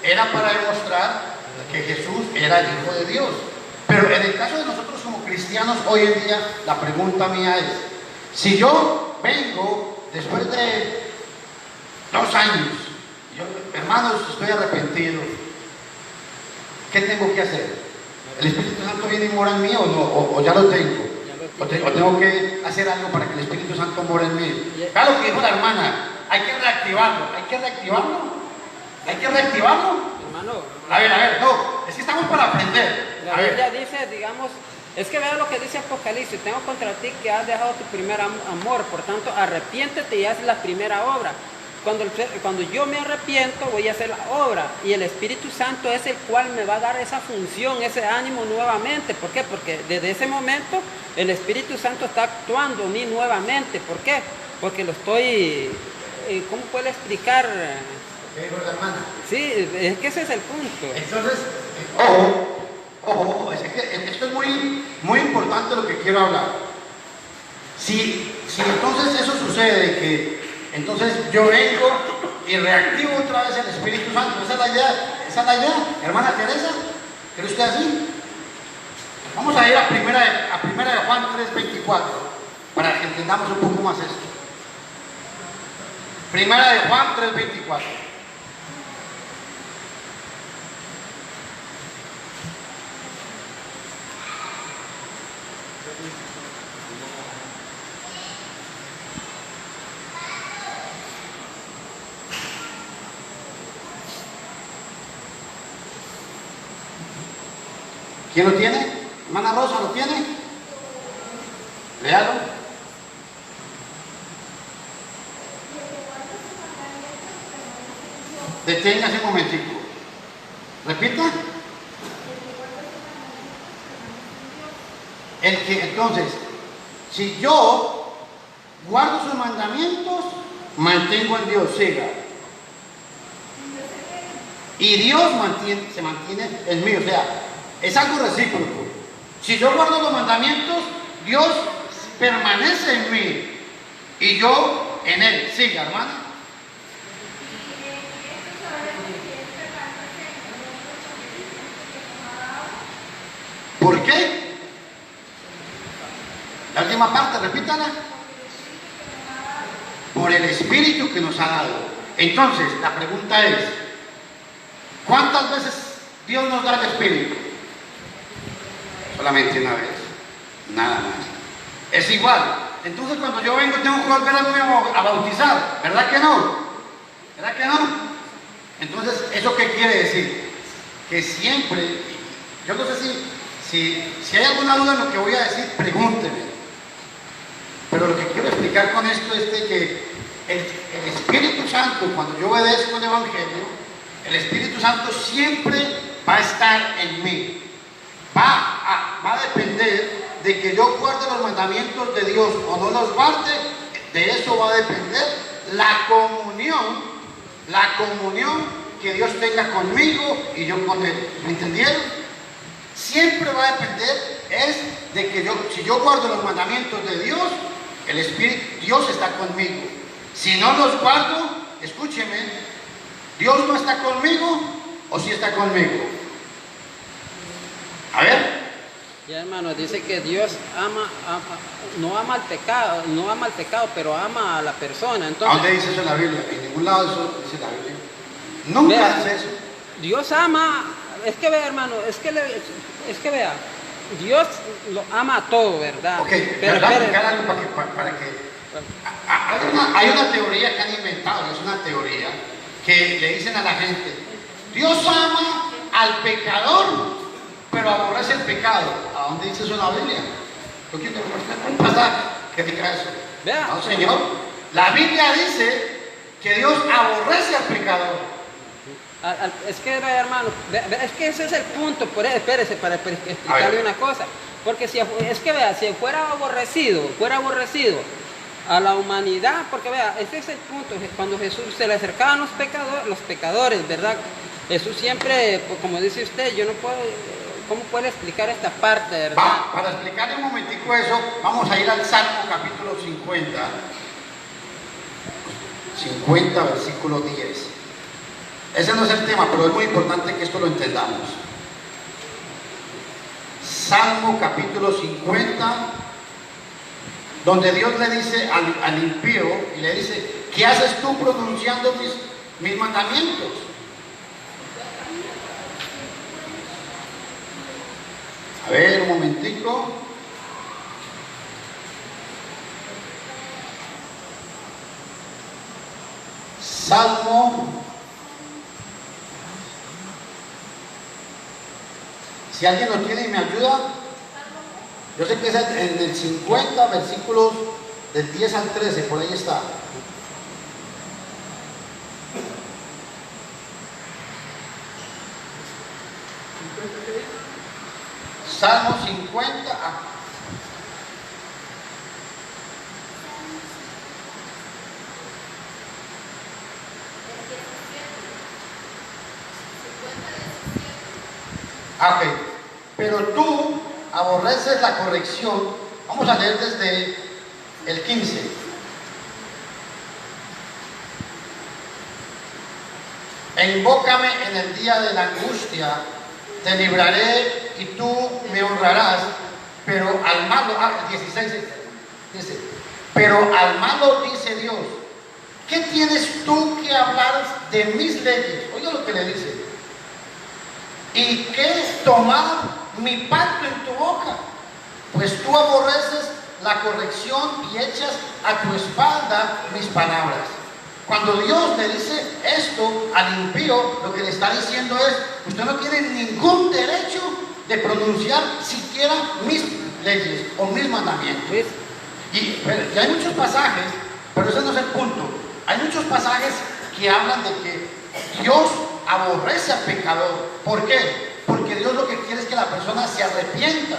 Era para demostrar que Jesús era el Hijo de Dios. Pero en el caso de nosotros como cristianos hoy en día, la pregunta mía es, si yo vengo después de 2 años, hermanos, estoy arrepentido, ¿qué tengo que hacer? ¿El Espíritu Santo viene y mora en mí o no? ¿O ya lo tengo? ¿O tengo que hacer algo para que el Espíritu Santo more en mí? Claro lo que dijo la hermana, hay que reactivarlo. Hermano, A ver, no, es que estamos para aprender. la Biblia dice, digamos, Es que vea lo que dice Apocalipsis, tengo contra ti que has dejado tu primer amor, por tanto arrepiéntete y haz la primera obra. Cuando yo me arrepiento voy a hacer la obra y el Espíritu Santo es el cual me va a dar esa función, ese ánimo nuevamente. ¿Por qué? Porque desde ese momento el Espíritu Santo está actuando en mí nuevamente. ¿Por qué? Porque lo estoy, ¿cómo puedo explicar? ¿Qué dijo la hermana? Sí, es que ese es el punto. Entonces, ojo, es que esto es muy importante lo que quiero hablar. Si entonces eso sucede, que entonces yo vengo y reactivo otra vez el Espíritu Santo, esa es la idea, hermana Teresa, ¿cree usted así? Vamos a ir a primera de Juan 3:24, para que entendamos un poco más esto. Primera de Juan 3:24. ¿Quién lo tiene? Hermana Rosa, ¿lo tiene? Léalo. Deténgase un momentico. Repita. Entonces, si yo guardo sus mandamientos, mantengo en Dios, siga. Y Dios se mantiene en mí, o sea, es algo recíproco. Si yo guardo los mandamientos, Dios permanece en mí y yo en Él. Siga, hermana. ¿Por qué? La última parte, repítala. Por el Espíritu que nos ha dado. Entonces, la pregunta es, ¿cuántas veces Dios nos da el Espíritu? Solamente una vez, nada más. Es igual. Entonces cuando yo vengo tengo que volver a bautizar, ¿verdad que no? ¿Verdad que no? Entonces, ¿eso qué quiere decir? Que siempre, yo no sé si hay alguna duda en lo que voy a decir, pregúnteme. Pero lo que quiero explicar con esto es de que el Espíritu Santo, cuando yo obedezco el Evangelio, el Espíritu Santo siempre va a estar en mí. Va a depender de que yo guarde los mandamientos de Dios o no los guarde. De eso va a depender la comunión que Dios tenga conmigo y yo con Él. ¿Me entendieron? Siempre va a depender de que si yo guardo los mandamientos de Dios, el Espíritu, Dios está conmigo. Si no los guardo, escúcheme, Dios no está conmigo o sí está conmigo. A ver. Ya, hermano, dice que Dios no ama al pecado, pero ama a la persona. Entonces, ¿a dónde dice eso en la Biblia? En ningún lado eso dice la Biblia. Nunca dice eso. Dios ama, es que vea, hermano, es que vea, Dios lo ama a todo, ¿verdad? Ok, pero para que hay una teoría que han inventado, es una teoría que le dicen a la gente, Dios ama al pecador, pero aborrece el pecado. ¿A dónde dice eso en la Biblia? ¿Tú quieres un pasaje que diga eso? Vea. No, Señor. La Biblia dice que Dios aborrece al pecador. Es que, hermano, es que ese es el punto. Espérese para explicarle una cosa. Porque si fuera aborrecido a la humanidad, porque vea, ese es el punto. Cuando Jesús se le acercaban los pecadores, ¿verdad? Jesús siempre, pues, como dice usted, yo no puedo, ¿cómo puede explicar esta parte, verdad? Para explicarle un momentico eso, vamos a ir al Salmo capítulo 50, versículo 10. Ese no es el tema, pero es muy importante que esto lo entendamos. Salmo capítulo 50, donde Dios le dice al impío, y le dice, ¿qué haces tú pronunciando mis mandamientos? A ver, un momentico. Salmo. Si alguien lo tiene y me ayuda. Yo sé que es en el 50, versículos del 10 al 13, por ahí está. Salmo 50. Ok, pero tú aborreces la corrección. Vamos a leer desde el 15. E invócame en el día de la angustia, te libraré y tú me honrarás, pero al malo, 16 dice, pero al malo dice Dios, ¿qué tienes tú que hablar de mis leyes? Oye lo que le dice. ¿Y qué es tomar mi pacto en tu boca? Pues tú aborreces la corrección y echas a tu espalda mis palabras. Cuando Dios le dice esto al impío, lo que le está diciendo es, usted no tiene ningún derecho de pronunciar siquiera mis leyes o mis mandamientos. Y hay muchos pasajes, pero ese no es el punto. Hay muchos pasajes que hablan de que Dios aborrece al pecador. ¿Por qué? Porque Dios lo que quiere es que la persona se arrepienta.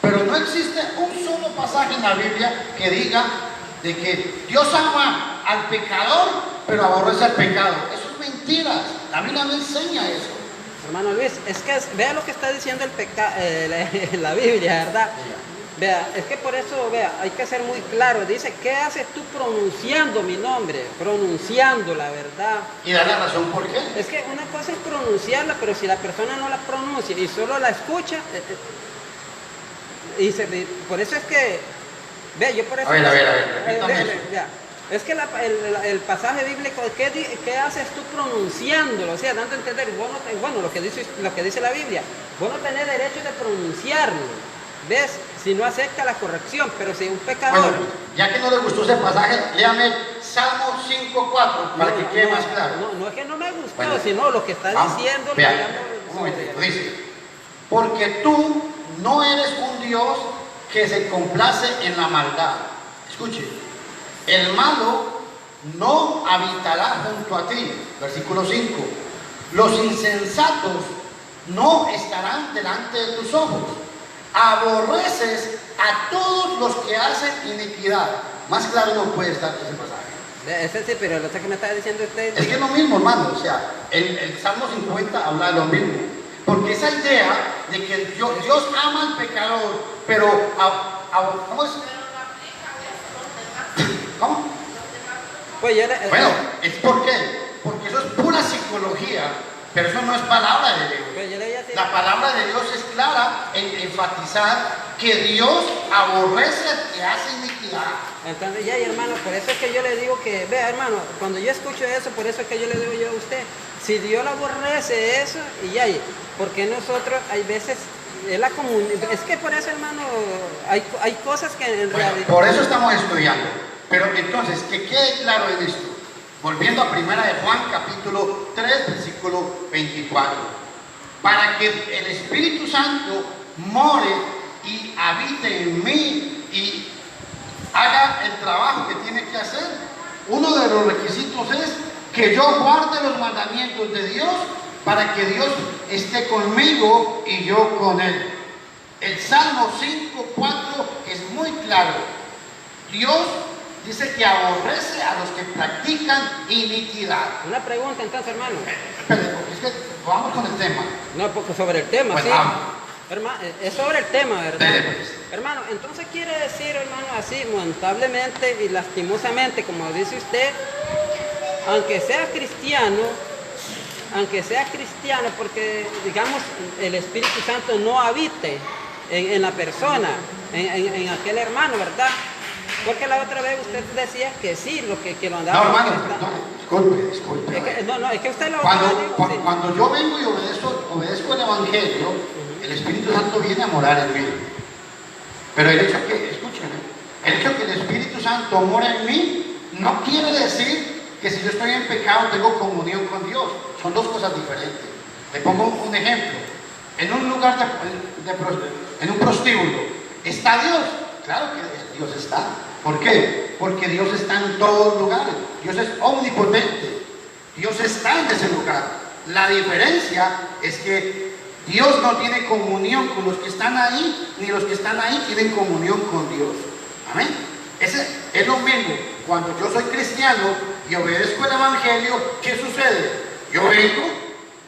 Pero no existe un solo pasaje en la Biblia que diga de que Dios ama al pecador, pero aborrece al pecado. Eso es mentira. La Biblia no enseña eso. Hermano Luis, es que vea lo que está diciendo la Biblia, ¿verdad? Vea, es que por eso, vea, hay que ser muy claro. Dice, ¿qué haces tú pronunciando mi nombre? Pronunciando la verdad. Y da la razón por qué. Es que una cosa es pronunciarla, pero si la persona no la pronuncia y solo la escucha, por eso es que, vea, yo por eso... A ver, repítame eso. Vea, es que el pasaje bíblico, ¿qué haces tú pronunciándolo? O sea, dando a entender, bueno, lo que dice la Biblia, vos no tenés derecho de pronunciarlo. ¿Ves? Si no acepta la corrección, pero si un pecador... Bueno, ya que no le gustó ese pasaje, léame Salmo 5.4 para que quede más claro. No es que no me gustó, Bueno, sino lo que está diciendo... Vea, un momentito, dice, porque tú no eres un Dios que se complace en la maldad. Escuche, el malo no habitará junto a ti. Versículo 5. Los insensatos no estarán delante de tus ojos. Aborreces a todos los que hacen iniquidad. Más claro no puede estar ese pasaje. Ese sí, pero lo que me está diciendo usted... Es que es lo mismo, hermano. O sea, el Salmo 50 habla de lo mismo. Porque esa idea de que Dios ama al pecador, pero... ¿cómo es? ¿Cómo? Pues Bueno, ¿es por qué? Porque eso es pura psicología. Pero eso no es palabra de Dios. La palabra de Dios es clara en enfatizar que Dios aborrece al que hace iniquidad. Entonces, ya, hermano, por eso es que yo le digo que, vea, hermano, cuando yo escucho eso, por eso es que yo le digo yo a usted, si Dios le aborrece eso, y ya, porque nosotros hay veces, es que por eso, hermano, hay cosas que en realidad... Por eso estamos estudiando. Pero entonces, que quede claro en esto. Volviendo a primera de Juan, capítulo 3, versículo 24. Para que el Espíritu Santo more y habite en mí y haga el trabajo que tiene que hacer, uno de los requisitos es que yo guarde los mandamientos de Dios para que Dios esté conmigo y yo con Él. El Salmo 5.4 es muy claro. Dios dice que aborrece a los que practican iniquidad. Una pregunta entonces, hermano. Espere, porque es que vamos con el tema. No, porque sobre el tema, Pues sí. vamos. Hermano, es sobre el tema, ¿verdad? Dele, pues. Hermano, entonces quiere decir, hermano, así, lamentablemente y lastimosamente, como dice usted, aunque sea cristiano, porque, digamos, el Espíritu Santo no habite en la persona, en aquel hermano, ¿verdad? Porque la otra vez usted decía que sí, que lo andaba... No, hermano, disculpe. Es que usted lo... Cuando yo vengo y obedezco el Evangelio, el Espíritu Santo viene a morar en mí. Pero el hecho que, escúcheme, el hecho que el Espíritu Santo mora en mí, no quiere decir que si yo estoy en pecado tengo comunión con Dios. Son dos cosas diferentes. Le pongo un ejemplo. En un lugar en un prostíbulo, ¿Está Dios? Claro que Dios está. ¿Por qué? Porque Dios está en todos lugares. Dios es omnipotente. Dios está en ese lugar. La diferencia es que Dios no tiene comunión con los que están ahí, ni los que están ahí tienen comunión con Dios. Amén. Ese es lo mismo. Cuando yo soy cristiano y obedezco el Evangelio, ¿qué sucede? Yo vengo,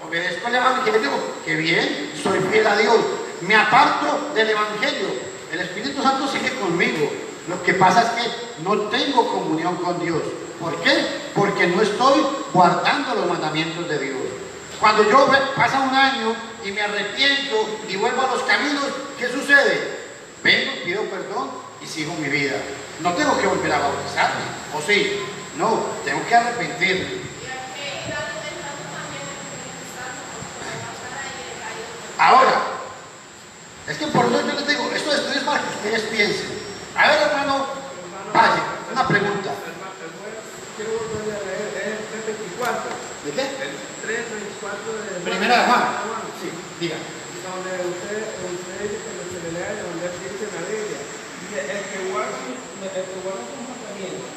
obedezco el Evangelio, que bien, soy fiel a Dios. Me aparto del Evangelio. El Espíritu Santo sigue conmigo. Lo que pasa es que no tengo comunión con Dios. ¿Por qué? Porque no estoy guardando los mandamientos de Dios. Cuando yo pasa un año y me arrepiento y vuelvo a los caminos, ¿qué sucede? Vengo, pido perdón y sigo mi vida. No tengo que volver a bautizarme, ¿o sí? No, tengo que arrepentirme. Ahora, es que por eso yo les digo, esto es para que ustedes piensen. A ver, hermano, vaya, una pregunta. Quiero volver a leer el 3:24. ¿De qué? El 3:24 de Primera de Juan. Sí, diga. Donde usted dice que se le lea donde dice en la Biblia. Dice, el que guarda sus mandamientos.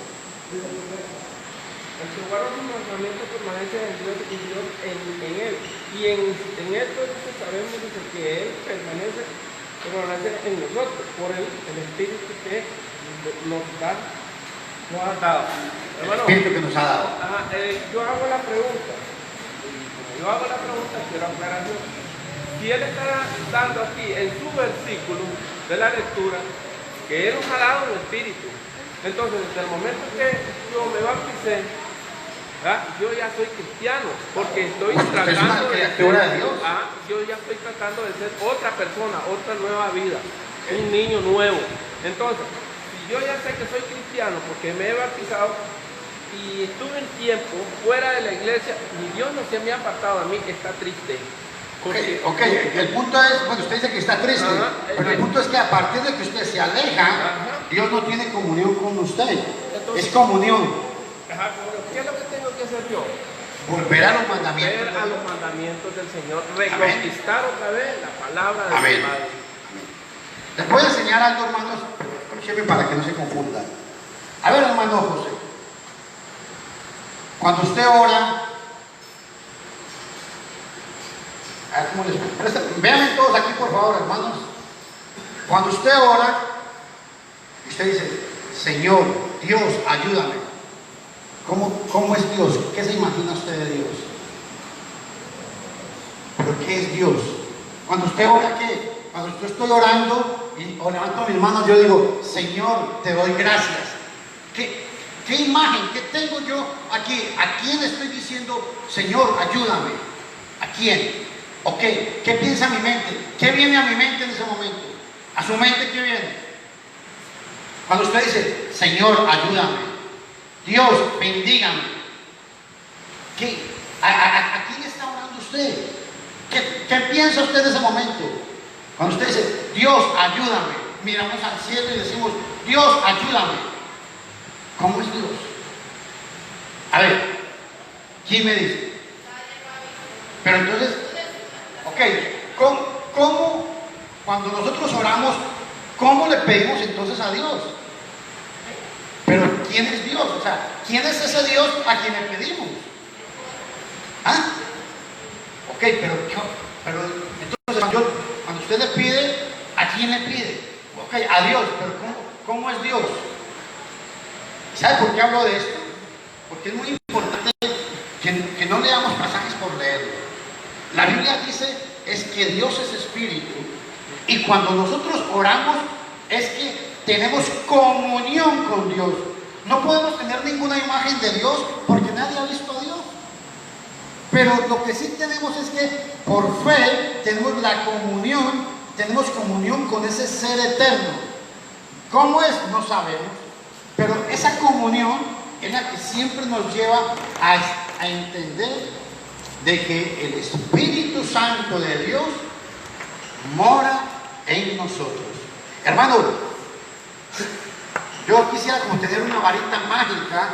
Dice, el que guarda sus mandamientos permanece en Dios y Dios en él. Y en esto sabemos dice, que él permanece en nosotros por el Espíritu que nos ha dado. El Hermano, Espíritu que nos ha dado. yo hago la pregunta, quiero aclaración. Si él está dando aquí en su versículo de la lectura que él nos ha dado el Espíritu, entonces desde el momento que yo me bauticé, yo ya soy cristiano, porque estoy tratando de ser, yo ya estoy tratando de ser otra persona, otra nueva vida, un niño nuevo. Entonces, si yo ya sé que soy cristiano porque me he bautizado y estuve un tiempo fuera de la iglesia y Dios no se me ha apartado a mí, está triste. Ok, el punto es, bueno, usted dice que está triste, pero el punto es que a partir de que usted se aleja, Dios no tiene comunión con usted. Entonces, es comunión. ¿Qué es lo que tengo que hacer yo? Volver a los mandamientos. Volver a los mandamientos del Señor, reconquistar otra vez la palabra de Amén. su Padre. Les voy a enseñar algo, hermanos, escúcheme para que no se confundan. A ver, hermano José, cuando usted ora, a ver cómo les véanme todos aquí, por favor, hermanos. Cuando usted ora, usted dice, Señor, Dios, ayúdame. ¿Cómo es Dios? ¿Qué se imagina usted de Dios? ¿Pero qué es Dios? Cuando usted ora, ¿qué? Cuando yo estoy orando o levanto mis manos, yo digo, Señor, te doy gracias. ¿Qué imagen? ¿Qué tengo yo aquí? ¿A quién estoy diciendo, Señor, ayúdame? ¿A quién? ¿O qué? ¿Qué piensa mi mente? ¿Qué viene a mi mente en ese momento? ¿A su mente qué viene? Cuando usted dice, Señor, ayúdame. Dios, bendígame. ¿A quién está orando usted? ¿Qué piensa usted en ese momento? Cuando usted dice, Dios, ayúdame, miramos al cielo y decimos, Dios, ayúdame. ¿Cómo es Dios? A ver, ¿quién me dice? Pero entonces, ok, ¿cómo cuando nosotros oramos, cómo le pedimos entonces a Dios? Pero ¿quién es Dios? O sea, ¿quién es ese Dios a quien le pedimos? Ok, pero entonces cuando usted le pide, ¿a quién le pide? Ok, a Dios, pero ¿cómo es Dios? ¿Sabe por qué hablo de esto? Porque es muy importante que no leamos pasajes por leerlo. La Biblia dice es que Dios es espíritu y cuando nosotros oramos es que tenemos comunión con Dios. No podemos tener ninguna imagen de Dios porque nadie ha visto a Dios. Pero lo que sí tenemos es que por fe tenemos tenemos comunión con ese ser eterno. ¿Cómo es? No sabemos. Pero esa comunión es la que siempre nos lleva a entender de que el Espíritu Santo de Dios mora en nosotros. Hermano, yo quisiera como tener una varita mágica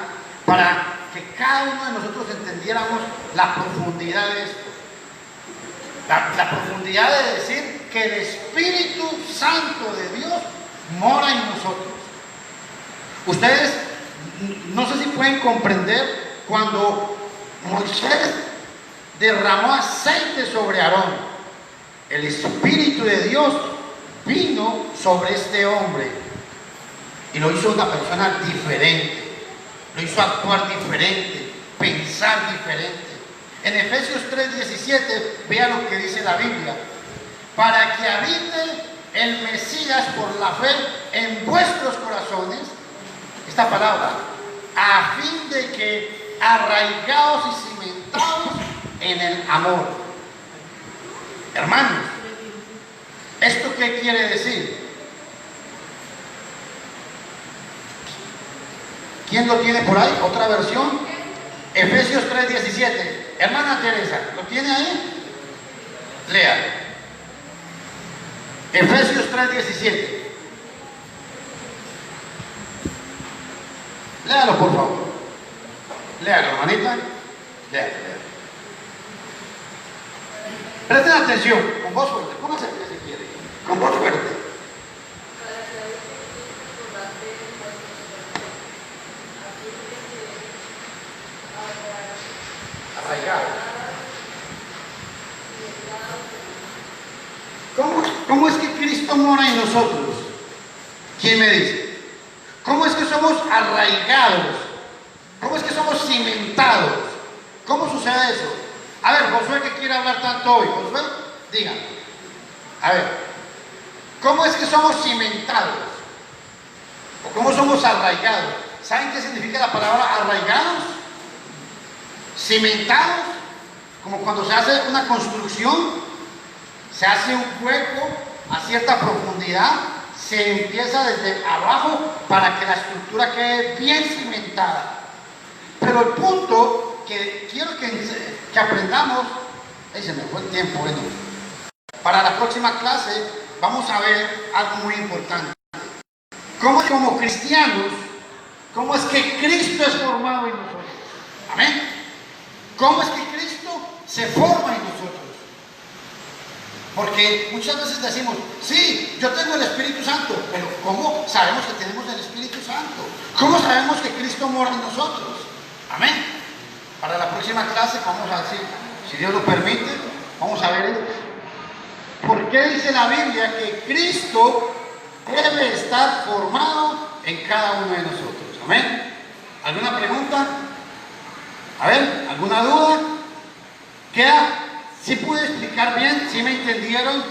para que cada uno de nosotros entendiéramos la profundidad de esto. La profundidad de decir que el Espíritu Santo de Dios mora en nosotros. Ustedes no sé si pueden comprender cuando Moisés derramó aceite sobre Aarón, el Espíritu de Dios vino sobre este hombre y lo hizo una persona diferente, lo hizo actuar diferente, pensar diferente. En Efesios 3:17, vean lo que dice la Biblia: para que habite el Mesías por la fe en vuestros corazones, esta palabra, a fin de que arraigados y cimentados en el amor. Hermanos, ¿esto qué quiere decir? ¿Quién lo tiene por ahí? ¿Otra versión? Efesios 3:17. Hermana Teresa, ¿lo tiene ahí? Lea. Efesios 3:17. Léalo, por favor. Léalo, hermanita. Léalo. Presten atención, con voz fuerte. Póngase si quiere. Con voz fuerte. Arraigado. ¿Cómo es que Cristo mora en nosotros? ¿Quién me dice? ¿Cómo es que somos arraigados? ¿Cómo es que somos cimentados? ¿Cómo sucede eso? A ver, Josué, que quiere hablar tanto hoy. Josué, diga. A ver, ¿cómo es que somos cimentados? ¿O cómo somos arraigados? ¿Saben qué significa la palabra arraigados? Cimentados, como cuando se hace una construcción, se hace un hueco a cierta profundidad, se empieza desde abajo para que la estructura quede bien cimentada. Pero el punto que quiero que aprendamos, se me fue el tiempo, bueno, para la próxima clase vamos a ver algo muy importante. ¿Cómo como cristianos, cómo es que Cristo es formado en nosotros? Amén. ¿Cómo es que Cristo se forma en nosotros? Porque muchas veces decimos, sí, yo tengo el Espíritu Santo, pero ¿cómo sabemos que tenemos el Espíritu Santo? ¿Cómo sabemos que Cristo mora en nosotros? Amén. Para la próxima clase vamos a decir, si Dios lo permite, vamos a ver por qué dice la Biblia que Cristo debe estar formado en cada uno de nosotros. Amén. ¿Alguna pregunta? A ver, ¿alguna duda? ¿Queda? ¿Sí pude explicar bien? ¿Sí me entendieron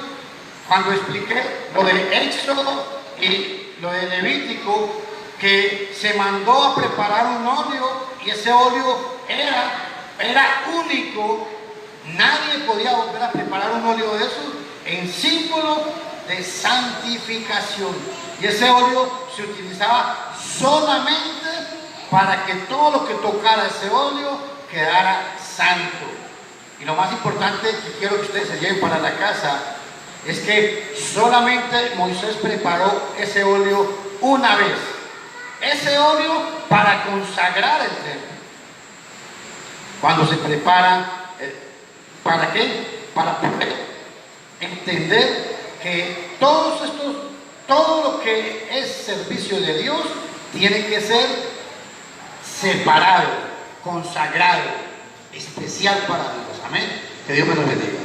cuando expliqué lo del Éxodo y lo del Levítico? Que se mandó a preparar un óleo y ese óleo era único. Nadie podía volver a preparar un óleo de eso en símbolo de santificación. Y ese óleo se utilizaba solamente para que todo lo que tocara ese óleo quedara santo. Y lo más importante que quiero que ustedes se lleven para la casa es que solamente Moisés preparó ese óleo una vez. Ese óleo para consagrar el templo. Cuando se prepara, ¿para qué? Para poder entender que todo lo que es servicio de Dios tiene que ser separado, consagrado, especial para Dios. Amén. Que Dios me lo bendiga.